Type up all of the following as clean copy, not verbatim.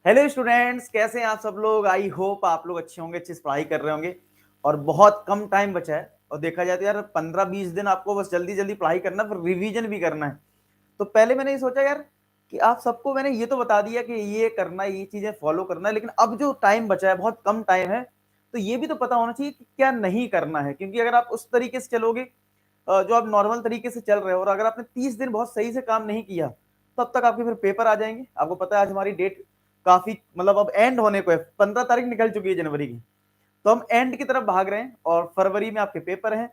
Hello students, कैसे हैं आप सब लोग। आई होप आप लोग अच्छे होंगे, अच्छी से पढ़ाई कर रहे होंगे और बहुत कम टाइम बचा है। और देखा जाए तो यार 15-20 दिन आपको बस जल्दी जल्दी पढ़ाई करना है, फिर रिवीजन भी करना है। तो पहले मैंने ये सोचा यार कि आप सबको मैंने ये तो बता दिया कि ये करना है, ये चीजें फॉलो करना है, लेकिन अब जो टाइम बचा है बहुत कम टाइम है, तो ये भी तो पता होना चाहिए कि क्या नहीं करना है। क्योंकि अगर आप उस तरीके से चलोगे जो आप नॉर्मल तरीके से चल रहे हो, और अगर आपने 30 दिन बहुत सही से काम नहीं किया, तब तक आपके फिर पेपर आ जाएंगे। आपको पता है आज हमारी डेट काफी मतलब अब एंड होने को है, 15 तारीख निकल चुकी है जनवरी की। तो हम एंड की तरफ भाग रहे हैं और फरवरी में आपके पेपर हैं।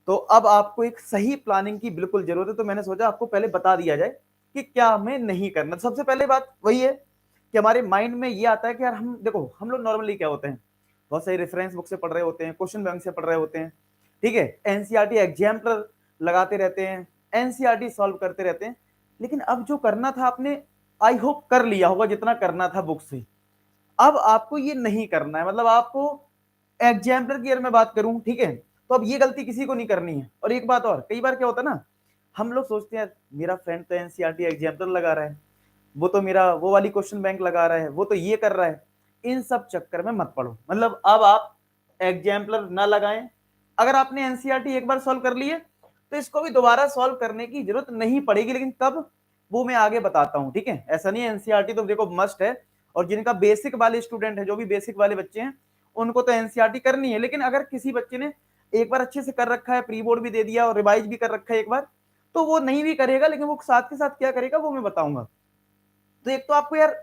तो अब आपको एक सही प्लानिंग की बिल्कुल जरूरत है। तो मैंने सोचा आपको पहले बता दिया जाए कि क्या हमें नहीं करना। सबसे पहले बात वही है कि हमारे माइंड में ये आता है कि यार हम देखो, हम लोग नॉर्मली क्या होते हैं, बहुत सारी रेफरेंस बुक से पढ़ रहे होते हैं, क्वेश्चन बैंक से पढ़ रहे होते हैं, ठीक है, एनसीईआरटी एग्जाम्पलर लगाते रहते हैं, एनसीईआरटी सॉल्व करते रहते हैं। लेकिन अब जो करना था आपने आई होप कर लिया होगा, जितना करना था बुक से। अब आपको ये नहीं करना है, मतलब आपको एग्जाम्पलर की अगर मैं बात करूं, ठीक है, तो अब ये गलती किसी को नहीं करनी है। और एक बात और, कई बार क्या होता है ना, हम लोग सोचते हैं मेरा फ्रेंड तो एनसीईआरटी एग्जाम्पलर लगा रहा है, वो तो मेरा वो वाली क्वेश्चन बैंक लगा रहा है, वो तो ये कर रहा है। इन सब चक्कर में मत पड़ो। मतलब अब आप एग्जाम्पलर ना लगाएं। अगर आपने एनसीईआरटी एक बार सॉल्व कर लिए तो इसको भी दोबारा सॉल्व करने की जरूरत नहीं पड़ेगी। लेकिन कब, वो मैं आगे बताता हूं, ठीक है। ऐसा नहीं है, एनसीईआरटी तो देखो मस्ट है। और जिनका बेसिक वाले स्टूडेंट है, जो भी बेसिक वाले बच्चे हैं, उनको तो एनसीईआरटी करनी है। लेकिन अगर किसी बच्चे ने एक बार अच्छे से कर रखा है, प्री बोर्ड भी दे दिया और रिवाइज भी कर रखा है एक बार, तो वो नहीं भी करेगा, लेकिन वो साथ के साथ क्या करेगा वो मैं बताऊंगा। तो एक तो आपको यार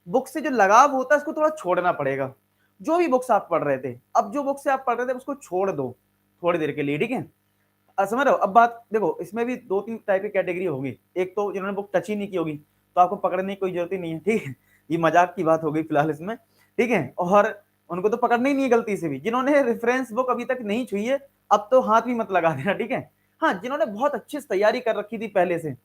बुक से जो लगाव होता है उसको थोड़ा छोड़ना पड़ेगा। जो भी बुक्स आप पढ़ रहे थे, अब जो बुक से आप पढ़ रहे थे उसको छोड़ दो थोड़ी देर के लिए, ठीक है। समझ रहे हो। अब बात देखो, इसमें भी 2-3 टाइप की कैटेगरी होगी। एक तो जिन्होंने बुक टच ही नहीं की होगी, तो आपको पकड़ने की कोई जरूरत ही नहीं है, ठीक है। ये मजाक की बात हो गई फिलहाल इसमें, ठीक है। और उनको तो पकड़ना ही नहीं है गलती से भी। जिन्होंने रेफरेंस बुक अभी तक नहीं छुई है, अब तो हाथ भी मत लगा देना, ठीक है। हाँ, जिन्होंने बहुत अच्छी से तैयारी कर रखी थी पहले से,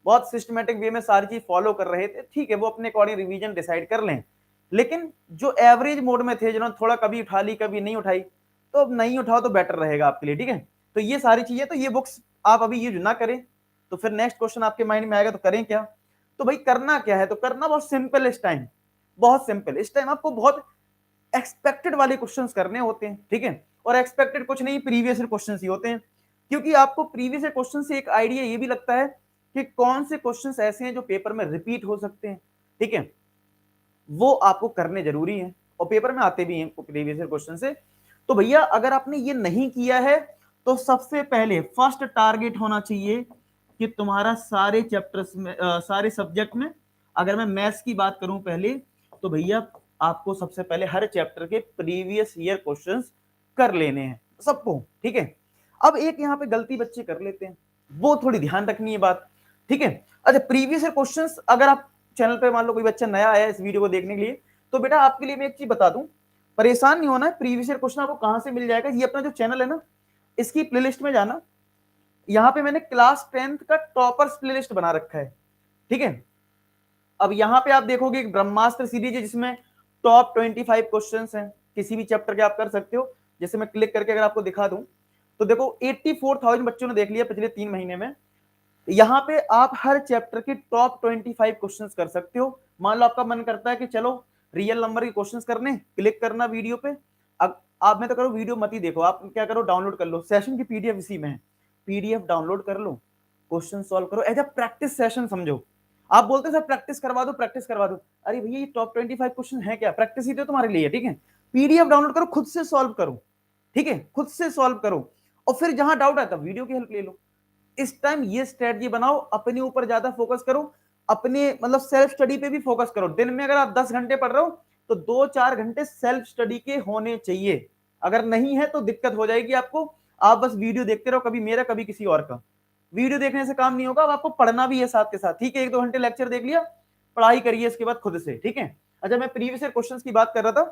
बहुत सिस्टमेटिक वे में सारी चीज फॉलो कर रहे थे, ठीक है, वो अपने अकॉर्डिंग रिवीजन डिसाइड कर लें। लेकिन जो एवरेज मोड में थे, जिन्होंने थोड़ा कभी उठा ली कभी नहीं उठाई, तो अब नहीं उठाओ तो बेटर रहेगा आपके लिए, ठीक है। तो ये सारी चीजें, तो ये बुक्स आप अभी यूज ना करें, तो फिर नेक्स्ट क्वेश्चन आपके माइंड में आएगा तो करें क्या। तो भाई करना क्या है, तो करना बहुत सिंपल इस टाइम, बहुत सिंपल। इस टाइम आपको बहुत एक्सपेक्टेड वाले क्वेश्चंस करने होते हैं, ठीक है। और एक्सपेक्टेड कुछ नहीं, प्रीवियस क्वेश्चंस ही होते हैं। क्योंकि आपको प्रीवियस क्वेश्चन से एक आइडिया ये भी लगता है कि कौन से क्वेश्चंस ऐसे हैं जो पेपर में रिपीट हो सकते हैं, ठीक है। वो आपको करने जरूरी है और पेपर में आते भी हैं प्रीवियस क्वेश्चन से। तो भैया अगर आपने ये नहीं किया है, तो सबसे पहले फर्स्ट टारगेट होना चाहिए कि तुम्हारा सारे चैप्टर्स में सारे सब्जेक्ट में, अगर मैं मैथ्स की बात करूं पहले, तो भैया आपको सबसे पहले हर चैप्टर के प्रीवियस ईयर क्वेश्चंस कर लेने हैं सबको, ठीक है। अब एक यहाँ पे गलती बच्चे कर लेते हैं, वो थोड़ी ध्यान रखनी है बात, ठीक है। अच्छा, प्रीवियस ईयर क्वेश्चंस अगर आप चैनल पे मान लो कोई बच्चा नया आया है इस वीडियो को देखने के लिए, तो बेटा आपके लिए मैं एक चीज बता दूं, परेशान नहीं होना है। प्रीवियस ईयर क्वेश्चन आपको कहां से मिल जाएगा, ये अपना जो चैनल है ना, इसकी प्लेलिस्ट में जाना। यहाँ पे मैंने क्लास 10th का टॉपर्स प्लेलिस्ट बना रखा है, ठीक है। अब यहाँ पे आप देखोगे एक ब्रह्मास्त्र सीरीज है जिसमें टॉप 25 क्वेश्चंस हैं, किसी भी चैप्टर के आप कर सकते हो। जैसे मैं क्लिक करके अगर आपको दिखा दूं, तो देखो 84,000 बच्चों ने देख लिया पिछले 3 महीने में। यहाँ पे आप हर चैप्टर के टॉप 25 क्वेश्चंस कर सकते हो। मान लो आपका मन करता है कि चलो रियल नंबर के क्वेश्चंस करने, क्लिक करना वीडियो पे। अब आप में तो करो वीडियो मत ही देखो, आप क्या करो डाउनलोड कर लो, सेशन की पीडीएफ इसी में है, पीडीएफ डाउनलोड कर लो, क्वेश्चन सॉल्व करो, एज अ प्रैक्टिस सेशन समझो। आप बोलते सर प्रैक्टिस करवा दो, प्रैक्टिस करवा दो। अरे भैया ये टॉप 25 क्वेश्चन है क्या, प्रैक्टिस ही तो तुम्हारे लिए, ठीक है। पीडीएफ डाउनलोड करो, खुद से सॉल्व करो, ठीक है, खुद से सॉल्व करो। और फिर जहां डाउट आता वीडियो की हेल्प ले लो। इस टाइम ये स्ट्रेटजी बनाओ, अपने ऊपर ज्यादा फोकस करो, अपने मतलब सेल्फ स्टडी पे भी फोकस करो। दिन में अगर आप 10 घंटे पढ़ रहे हो, तो 2-4 घंटे सेल्फ स्टडी के होने चाहिए। अगर नहीं है तो दिक्कत हो जाएगी आपको। आप बस वीडियो देखते रहो, कभी मेरा कभी किसी और का। वीडियो देखने से काम नहीं होगा, अब आपको पढ़ना भी है साथ के साथ, ठीक है। 1-2 घंटे लेक्चर देख लिया, पढ़ाई करिए इसके बाद खुद से, ठीक है। अच्छा, मैं प्रीवियस ईयर क्वेश्चंस की बात कर रहा था,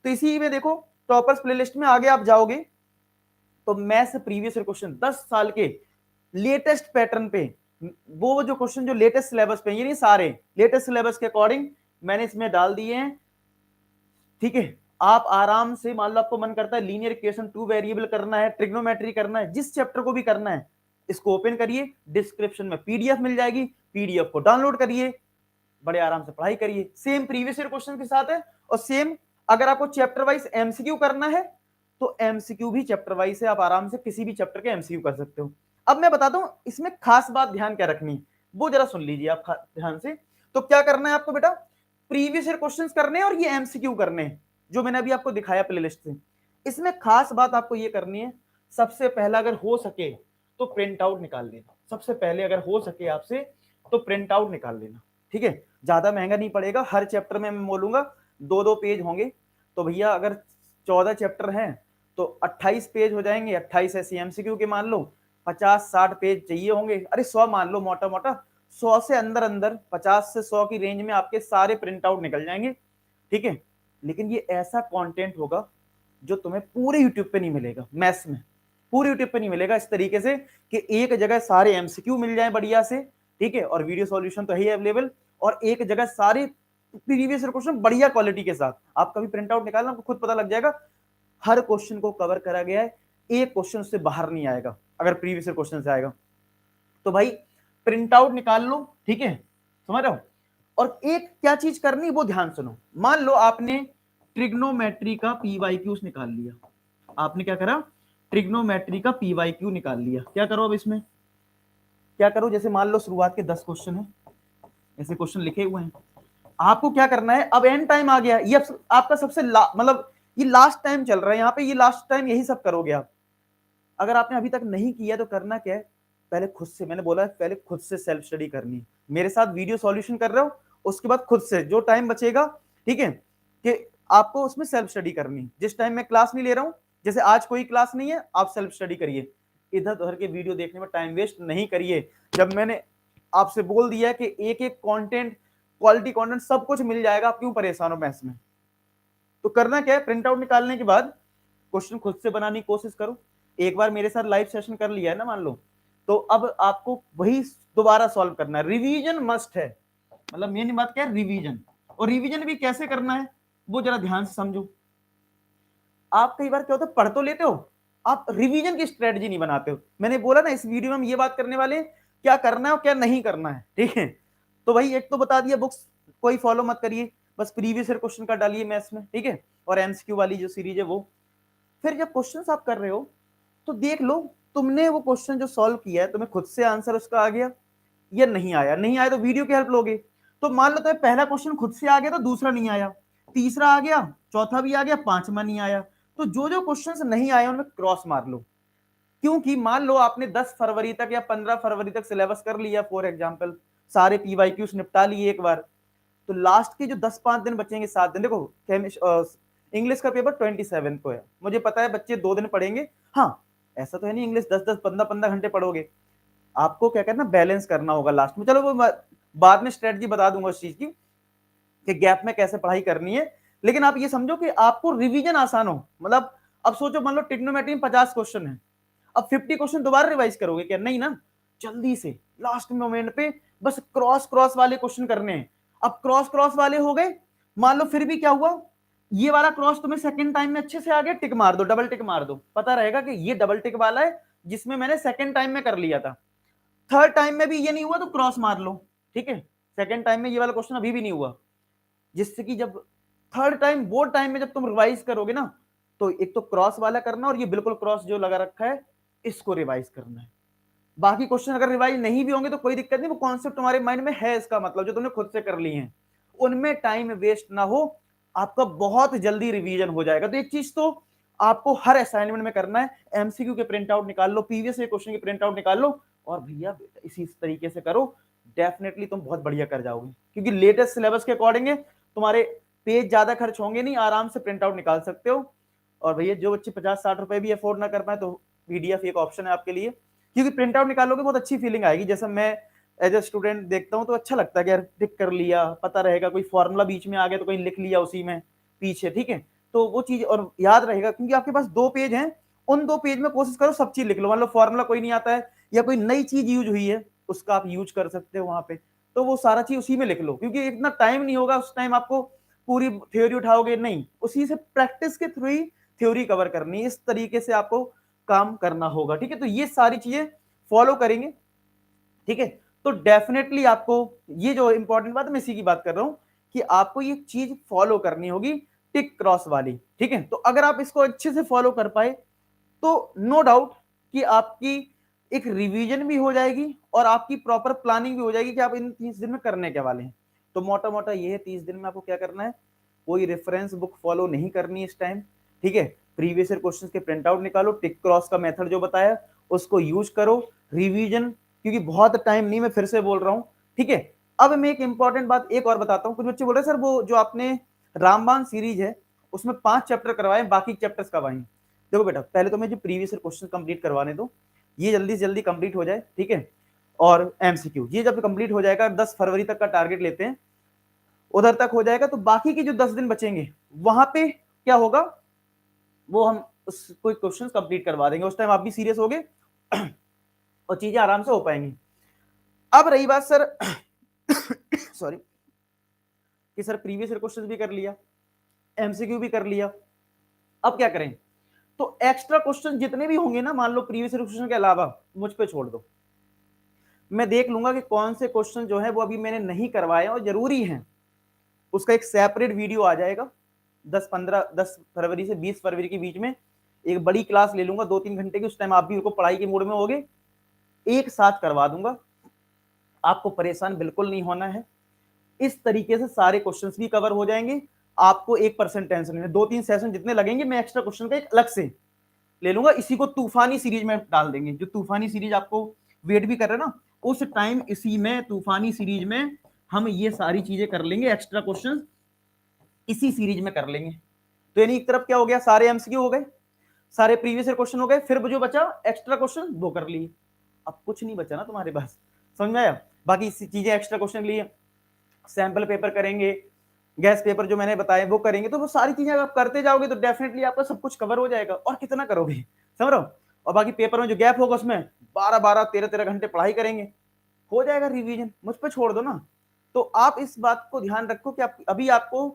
तो इसी में देखो टॉपर्स प्लेलिस्ट में आगे आप जाओगे तो मैथ्स प्रीवियस ईयर क्वेश्चन 10 साल के लेटेस्ट पैटर्न पे, वो जो क्वेश्चन जो लेटेस्ट सिलेबस पे, ये नहीं सारे लेटेस्ट सिलेबस के अकॉर्डिंग मैंने इसमें डाल दिए हैं, ठीक है। आप आराम से, मान लो आपको मन करता है लीनियर इक्वेशन 2 वेरिएबल करना है, ट्रिग्नोमेट्री करना है, जिस चैप्टर को भी करना है, इसको ओपन करिए, डिस्क्रिप्शन में पीडीएफ मिल जाएगी, पीडीएफ को डाउनलोड करिए, बड़े आराम से पढ़ाई करिए। सेम प्रीवियस ईयर क्वेश्चन के साथ है, और सेम अगर आपको चैप्टर वाइज एमसीक्यू करना है तो एमसीक्यू भी चैप्टर वाइज है, आप आराम से किसी भी चैप्टर के एमसीक्यू कर सकते हो। अब मैं बताता हूं इसमें खास बात ध्यान क्या रखनी, वो जरा सुन लीजिए आप ध्यान से। तो क्या करना है आपको बेटा, प्रीवियस ईयर क्वेश्चंस करने हैं और ये एमसीक्यू करने हैं, जो मैंने अभी आपको दिखाया प्लेलिस्ट से। इसमें खास बात आपको ये करनी है, सबसे पहला अगर हो सके तो प्रिंट आउट निकाल लेना। सबसे पहले अगर हो सके आपसे तो प्रिंट आउट निकाल लेना, ठीक है। ज्यादा महंगा नहीं पड़ेगा, हर चैप्टर में मैं बोलूंगा 2-2 पेज होंगे। तो भैया अगर 14 चैप्टर हैं तो 28 पेज हो जाएंगे, 28 ऐसे एमसीक्यू के मान लो, 50-60 पेज चाहिए होंगे, अरे 100 मान लो मोटा मोटा, 100 से अंदर अंदर 50 से 100 की रेंज में आपके सारे प्रिंट आउट निकल जाएंगे, ठीक है। लेकिन ये ऐसा कंटेंट होगा जो तुम्हें पूरे यूट्यूब पे नहीं मिलेगा, मैथ्स में पूरे यूट्यूब पे नहीं मिलेगा इस तरीके से कि एक जगह सारे एमसीक्यू मिल जाए बढ़िया से, ठीक है, और वीडियो सॉल्यूशन तो है ही अवेलेबल, और एक जगह सारे प्रीवियस क्वेश्चन बढ़िया क्वालिटी के साथ। आप कभी प्रिंट आउट निकालना, आपको खुद पता लग जाएगा हर क्वेश्चन को कवर करा गया है, एक क्वेश्चन से बाहर नहीं आएगा अगर प्रीवियस क्वेश्चन से आएगा। तो भाई प्रिंट आउट निकाल लो, ठीक है, समझ रहे हो। और एक क्या चीज करनी वो ध्यान सुनो, मान लो आपने ट्रिग्नोमेट्री का पीवाईक्यूज निकाल लिया, आपने क्या करा, ट्रिग्नोमेट्री का पीवाईक्यू निकाल लिया। क्या करो अब इसमें, क्या करो, जैसे मान लो शुरुआत के 10 क्वेश्चन है, ऐसे क्वेश्चन लिखे हुए हैं, आपको क्या करना है, अब एंड टाइम आ गया, ये आपका सबसे मतलब ये लास्ट टाइम चल रहा है यहाँ पे, ये लास्ट टाइम यही सब करोगे आप। अगर आपने अभी तक नहीं किया तो करना क्या है, पहले खुद से, मैंने बोला पहले खुद से सेल्फ स्टडी करनी है। मेरे साथ वीडियो सॉल्यूशन कर रहे हो, उसके बाद खुद से जो टाइम बचेगा, ठीक है, कि आपको उसमें सेल्फ स्टडी करनी है। जिस टाइम मैं क्लास नहीं ले रहा हूं, जैसे आज कोई क्लास नहीं है, आप सेल्फ स्टडी करिए, इधर उधर के वीडियो देखने में टाइम वेस्ट नहीं करिए। जब मैंने आपसे बोल दिया कि एक एक कंटेंट, क्वालिटी कंटेंट सब कुछ मिल जाएगा, आप क्यों परेशान हो मैथ्स में। तो करना क्या है, प्रिंट आउट निकालने के बाद क्वेश्चन खुद से बनाने की कोशिश करो। एक बार मेरे साथ लाइव सेशन कर लिया है ना मान लो, तो अब आपको वही दोबारा सॉल्व करना है। रिवीजन मस्ट है, मतलब मेन बात क्या है, रिवीजन। और रिवीजन भी कैसे करना है वो जरा ध्यान से समझो। आप कई बार क्या होता है, पढ़ तो लेते हो, आप रिवीजन की स्ट्रेटजी नहीं बनाते हो। मैंने बोला ना इस वीडियो में हम ये बात करने वाले क्या करना है और क्या नहीं करना है, ठीक है। तो भाई एक तो बता दिया, बुक्स कोई फॉलो मत करिए, बस प्रीवियस ईयर क्वेश्चन का डालिए मैथ्स में, ठीक है, और एमसीक्यू वाली जो सीरीज है वो। फिर जब क्वेश्चन आप कर रहे हो तो देख लो तुमने वो क्वेश्चन जो सॉल्व किया है, तुम्हें खुद से आंसर उसका आ गया या नहीं आया। नहीं आया तो वीडियो की हेल्प लोगे। तो मान लो तुम्हें पहला क्वेश्चन खुद से आ गया तो दूसरा नहीं आया, तीसरा आ गया, चौथा भी आ गया, पांचवा नहीं आया। तो जो जो क्वेश्चंस नहीं आए उनमें क्रॉस मार लो। क्योंकि मान लो आपने 10 फरवरी तक या 15 फरवरी तक सिलेबस कर लिया, फॉर एग्जांपल सारे पीवाईक्यूज निपटा लिए एक बार, तो लास्ट के जो 10-5 दिन बचेंगे, 7 दिन, देखो इंग्लिश का पेपर 27 को है, मुझे पता है बच्चे 2 दिन पढ़ेंगे। हाँ, ऐसा तो है नहीं इंग्लिश 10-10 15-15 घंटे पढ़ोगे, आपको क्या करना, बैलेंस करना होगा लास्ट में। चलो वो बाद में स्ट्रेटजी बता दूंगा उस चीज की कि गैप में कैसे पढ़ाई करनी है। लेकिन आप ये समझो कि आपको रिवीजन आसान हो। मतलब अब सोचो मान लो ट्रिग्नोमेट्री में 50 क्वेश्चन है, अब 50 क्वेश्चन दोबारा रिवाइज करोगे क्या, नहीं ना, जल्दी से लास्ट मोमेंट पे बस क्रॉस क्रॉस वाले क्वेश्चन करने हैं। अब क्रॉस क्रॉस वाले हो गए, मान लो फिर भी क्या हुआ, ये वाला क्रॉस तुम्हें सेकंड टाइम में अच्छे से आ गया, टिक मार दो, डबल टिक मार दो, पता रहेगा कि ये डबल टिक वाला है जिसमें मैंने सेकंड टाइम में कर लिया था। थर्ड टाइम में भी ये नहीं हुआ तो क्रॉस मार लो, ठीक है, सेकंड टाइम में ये वाला क्वेश्चन अभी भी नहीं हुआ, जिससे कि जब थर्ड टाइम बोर्ड टाइम में जब तुम रिवाइज करोगे ना, तो एक तो क्रॉस वाला करना और ये बिल्कुल क्रॉस जो लगा रखा है इसको रिवाइज करना है। बाकी क्वेश्चन अगर रिवाइज नहीं भी होंगे तो कोई दिक्कत नहीं, वो कॉन्सेप्ट तुम्हारे माइंड में है, इसका मतलब जो तुमने खुद से कर लिए हैं उनमें टाइम वेस्ट ना हो, आपका बहुत जल्दी रिवीजन हो जाएगा। तो एक चीज तो आपको हर असाइनमेंट में करना है, एमसीक्यू के प्रिंट आउट निकाल लो, प्रीवियस क्वेश्चन के प्रिंट आउट निकाल लो, और भैया इसी तरीके से करो, डेफिनेटली तुम बहुत बढ़िया कर जाओगे। क्योंकि लेटेस्ट सिलेबस के अकॉर्डिंग तुम्हारे पेज ज्यादा खर्च होंगे नहीं, आराम से प्रिंट आउट निकाल सकते हो। और भैया जो बच्चे 50-60 रुपए भी अफोर्ड ना कर पाए तो पीडीएफ एक ऑप्शन है आपके लिए, क्योंकि प्रिंट आउट निकालोगे बहुत अच्छी फीलिंग आएगी। जैसे मैं एज ए स्टूडेंट देखता हूँ तो अच्छा लगता है कि यार टिक कर लिया, पता रहेगा, कोई फॉर्मूला बीच में आ गया तो कहीं लिख लिया उसी में पीछे, ठीक है, तो वो चीज और याद रहेगा। क्योंकि आपके पास 2 पेज हैं, उन 2 पेज में कोशिश करो सब चीज लिख लो। मान लो फॉर्मूला कोई नहीं आता है या कोई नई चीज यूज हुई है, उसका आप यूज कर सकते हो वहां पे, तो वो सारा चीज उसी में लिख लो। क्योंकि इतना टाइम नहीं होगा उस टाइम आपको पूरी थ्योरी उठाओगे नहीं, उसी से प्रैक्टिस के थ्रू ही थ्योरी कवर करनी है, इस तरीके से आपको काम करना होगा, ठीक है। तो ये सारी चीजें फॉलो करेंगे, ठीक है। तो डेफिनेटली आपको ये जो इंपॉर्टेंट बात है मैं इसी की बात कर रहा हूं कि आपको ये चीज फॉलो करनी होगी, टिक क्रॉस वाली, ठीक है। तो अगर आप इसको अच्छे से फॉलो कर पाए तो नो डाउट कि आपकी एक रिवीजन भी हो जाएगी और आपकी प्रॉपर प्लानिंग भी हो जाएगी कि आप इन 30 दिन में करने के वाले हैं। तो मोटा मोटा ये है 30 दिन में आपको क्या करना है, कोई रेफरेंस बुक फॉलो नहीं करनी इस टाइम, ठीक है। प्रीवियस ईयर क्वेश्चंस के प्रिंट आउट निकालो, टिक क्रॉस का मेथड जो बताया उसको यूज करो, रिवीजन, क्योंकि बहुत टाइम नहीं, मैं फिर से बोल रहा हूं, ठीक है। अब मैं एक इंपॉर्टेंट बात एक और बताता हूं। कुछ बच्चे बोल रहे सर वो जो आपने रामबाण सीरीज है उसमें 5 चैप्टर करवाए, बाकी चैप्टर्स कब आएंगे? देखो बेटा, पहले तो मैं जो प्रीवियस ईयर क्वेश्चन कंप्लीट करवाने दो, ये जल्दी से जल्दी कंप्लीट हो जाए, ठीक है। और एमसीक्यू ये जब कंप्लीट हो जाएगा, 10 फरवरी तक का टारगेट लेते हैं, उधर तक हो जाएगा, तो बाकी के जो 10 दिन बचेंगे वहां पे क्या होगा, वो हम उस कोई क्वेश्चंस कंप्लीट करवा देंगे। उस टाइम आप भी सीरियस होगे और चीजें आराम से हो पाएंगी। अब रही बात सर सॉरी, कि सर प्रीवियस ईयर क्वेश्चंस भी कर लिया, एमसीक्यू भी कर लिया, अब क्या करें? तो एक्स्ट्रा क्वेश्चन जितने भी होंगे ना, मान लो प्रीवियस ईयर क्वेश्चन के अलावा, मुझ पे छोड़ दो, मैं देख लूंगा कि कौन से क्वेश्चन जो है वो अभी मैंने नहीं करवाए और जरूरी हैं, उसका एक सेपरेट वीडियो आ जाएगा 10 फरवरी से 20 फरवरी के बीच में। एक बड़ी क्लास ले लूंगा 2-3 घंटे की, उस टाइम आप भी उनको पढ़ाई के मूड में होगे, एक साथ करवा दूंगा, आपको परेशान बिल्कुल नहीं होना है। इस तरीके से सारे क्वेश्चंस भी कवर हो जाएंगे, आपको 1% टेंशन नहीं। 2-3 सेशन जितने लगेंगे मैं एक्स्ट्रा क्वेश्चन का एक अलग से ले लूंगा, इसी को तूफानी सीरीज में डाल देंगे। जो तूफानी सीरीज आपको वेट भी कर रहे हैं ना, उस टाइम इसी में तूफानी सीरीज में हम ये सारी चीजें कर लेंगे, एक्स्ट्रा क्वेश्चन इसी सीरीज में कर लेंगे। तो यानी एक तरफ क्या हो गया, सारे एमसीक्यू हो गए, सारे प्रीवियस ईयर क्वेश्चन हो गए, फिर जो बचा एक्स्ट्रा क्वेश्चन वो कर लिए। अब कुछ नहीं बचा ना तुम्हारे पास, समझ में आया? बाकी चीजें एक्स्ट्रा क्वेश्चन के लिए सैंपल पेपर करेंगे, गैस पेपर जो मैंने बताया वो करेंगे, तो वो सारी चीजें आप करते जाओगे तो डेफिनेटली आपका सब कुछ कवर हो जाएगा। और कितना करोगे, समझ रहे हो? और बाकी पेपर में जो गैप होगा उसमें 12-12, 13-13 घंटे पढ़ाई करेंगे, हो जाएगा रिवीजन, मुझ पर छोड़ दो ना। तो आप इस बात को ध्यान रखो कि अभी आपको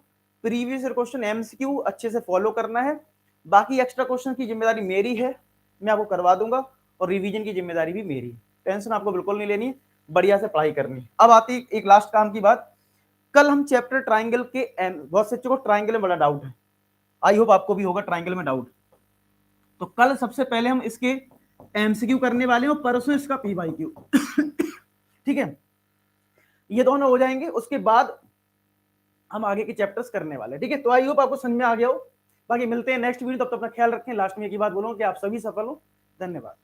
प्रीवियस ईयर क्वेश्चन एमसीक्यू अच्छे से फॉलो करना है, बाकी एक्स्ट्रा क्वेश्चन की जिम्मेदारी मेरी है, मैं आपको करवा दूंगा, और रिवीजन की जिम्मेदारी भी मेरी है। टेंशन आपको बिल्कुल नहीं लेनी है, बढ़िया से पढ़ाई करनी है। अब आती एक लास्ट काम की बात, कल हम चैप्टर ट्राइंगल के बहुत से बच्चों को ट्राइंगल में बड़ा डाउट है, आई होप आपको भी होगा ट्राइंगल में डाउट। तो कल सबसे पहले हम इसके एमसीक्यू करने वाले हैं और परसों इसका पीवाईक्यू ठीक है, ये दोनों हो जाएंगे, उसके बाद हम आगे के चैप्टर्स करने वाले, ठीक है। तो आई होप आपको समझ में आ गया हो। बाकी मिलते हैं नेक्स्ट वीडियो, तब तक अपना ख्याल रखें। लास्ट में एक ही बात बोलूंगा कि आप सभी सफल हो। धन्यवाद।